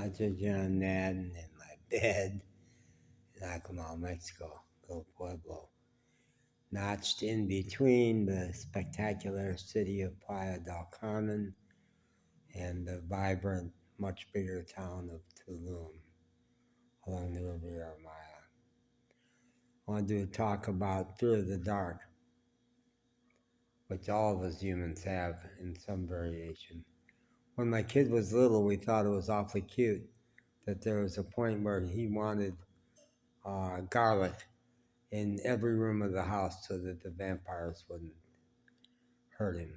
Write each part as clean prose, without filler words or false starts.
Oxygen on that and in my bed in Acapulco, Mexico, little pueblo, notched in between the spectacular city of Playa del Carmen and the vibrant, much bigger town of Tulum along the Riviera Maya. I wanted to talk about fear of the dark, which all of us humans have in some variation. When my kid was little, we thought it was awfully cute that there was a point where he wanted garlic in every room of the house so that the vampires wouldn't hurt him.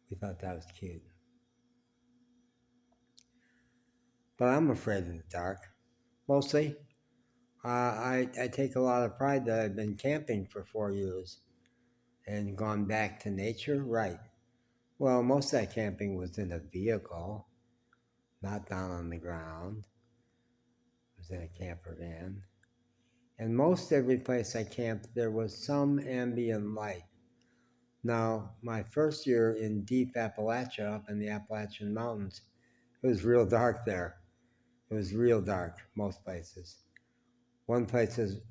We thought that was cute. But I'm afraid of the dark. Mostly, I take a lot of pride that I've been camping for 4 years and gone back to nature. Right. Well, most of that camping was in a vehicle, not down on the ground. It was in a camper van. And most every place I camped, there was some ambient light. Now, my first year in deep Appalachia, up in the Appalachian Mountains, it was real dark there. It was real dark, most places. One place is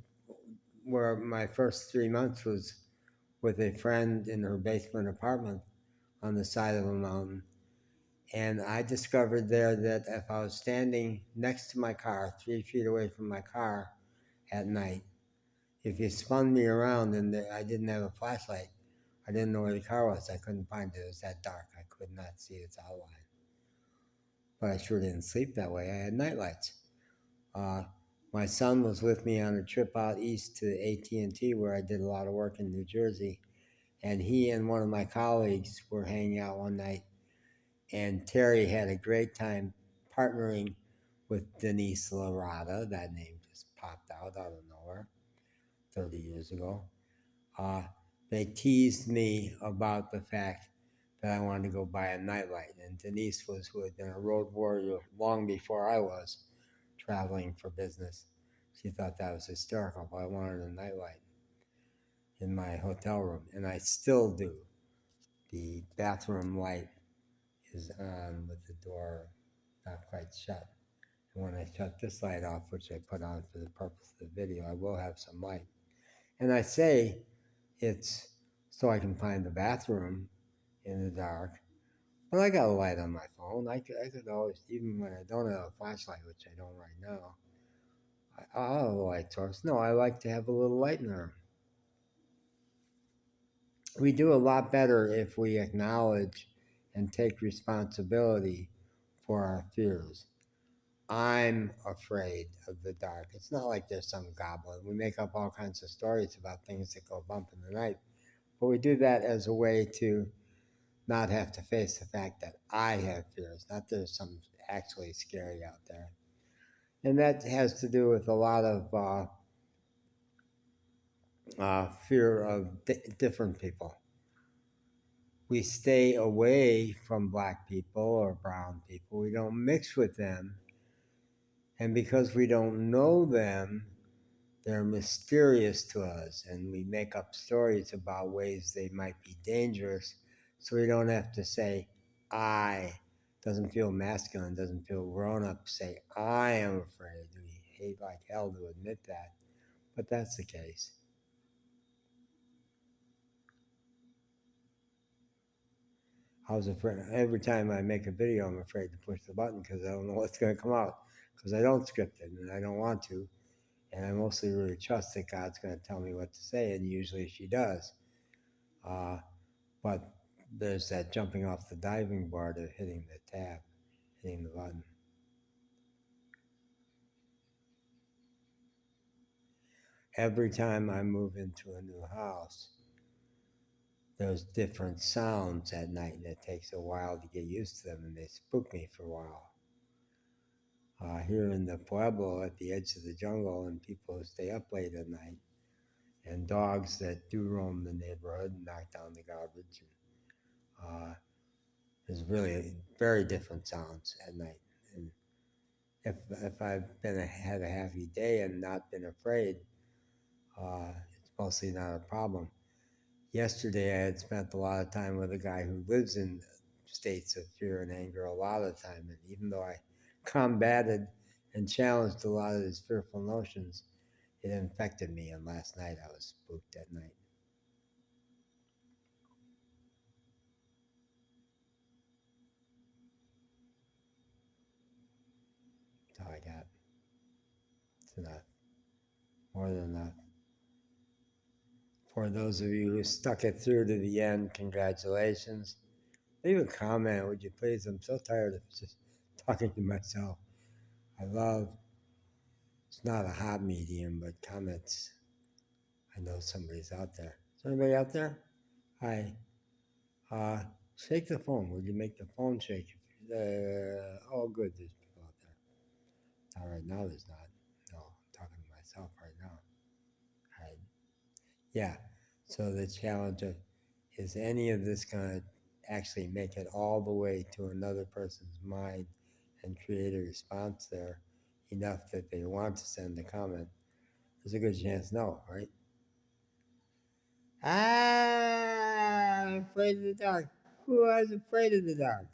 where my first 3 months was with a friend in her basement apartment on the side of a mountain. And I discovered there that if I was standing next to my car, 3 feet away from my car at night, if you spun me around and I didn't have a flashlight, I didn't know where the car was. I couldn't find it. It was that dark. I could not see its outline. But I sure didn't sleep that way. I had nightlights. My son was with me on a trip out east to AT&T where I did a lot of work in New Jersey. And he and one of my colleagues were hanging out one night. And Terry had a great time partnering with Denise Larada. That name just popped out of nowhere 30 years ago. They teased me about the fact that I wanted to go buy a nightlight. And Denise who had been a road warrior long before I was traveling for business. She thought that was hysterical, but I wanted a nightlight in my hotel room, and I still do. The bathroom light is on with the door not quite shut. And when I shut this light off, which I put on for the purpose of the video, I will have some light. And I say it's so I can find the bathroom in the dark. But I got a light on my phone. I could always, even when I don't have a flashlight, which I don't right now, I'll have a light source. No, I like to have a little light in the room. We do a lot better if we acknowledge and take responsibility for our fears. I'm afraid of the dark. It's not like there's some goblin. We make up all kinds of stories about things that go bump in the night. But we do that as a way to not have to face the fact that I have fears, not there's something actually scary out there. And that has to do with a lot of fear of different people. We stay away from black people or brown people. We don't mix with them. And because we don't know them, they're mysterious to us. And we make up stories about ways they might be dangerous. So we don't have to say, I. Doesn't feel masculine, doesn't feel grown up to say, I am afraid. We hate like hell to admit that. But that's the case. I was afraid. Every time I make a video, I'm afraid to push the button because I don't know what's going to come out. Because I don't script it and I don't want to. And I mostly really trust that God's going to tell me what to say, and usually she does. But there's that jumping off the diving board of hitting the tab, hitting the button. Every time I move into a new house, there's different sounds at night, and it takes a while to get used to them, and they spook me for a while. Here in the Pueblo, at the edge of the jungle, and people who stay up late at night, and dogs that do roam the neighborhood and knock down the garbage. There's really very different sounds at night. And if I've had a happy day and not been afraid, it's mostly not a problem. Yesterday, I had spent a lot of time with a guy who lives in states of fear and anger a lot of time. And even though I combated and challenged a lot of these fearful notions, it infected me. And last night I was spooked at night. That's all I got. It's enough. More than enough. For those of you who stuck it through to the end, congratulations. Leave a comment, would you please? I'm so tired of just talking to myself. I love, it's not a hot medium, but comments. I know somebody's out there. Is anybody out there? Hi. Uh, Shake the phone. Would you make the phone shake? Oh, good. There's people out there. Not right now. There's not. No, I'm talking to myself right now. Right. Yeah. So the challenge of is any of this going to actually make it all the way to another person's mind and create a response there enough that they want to send a comment? There's a good chance no, right? I'm afraid of the dark. Who was afraid of the dark?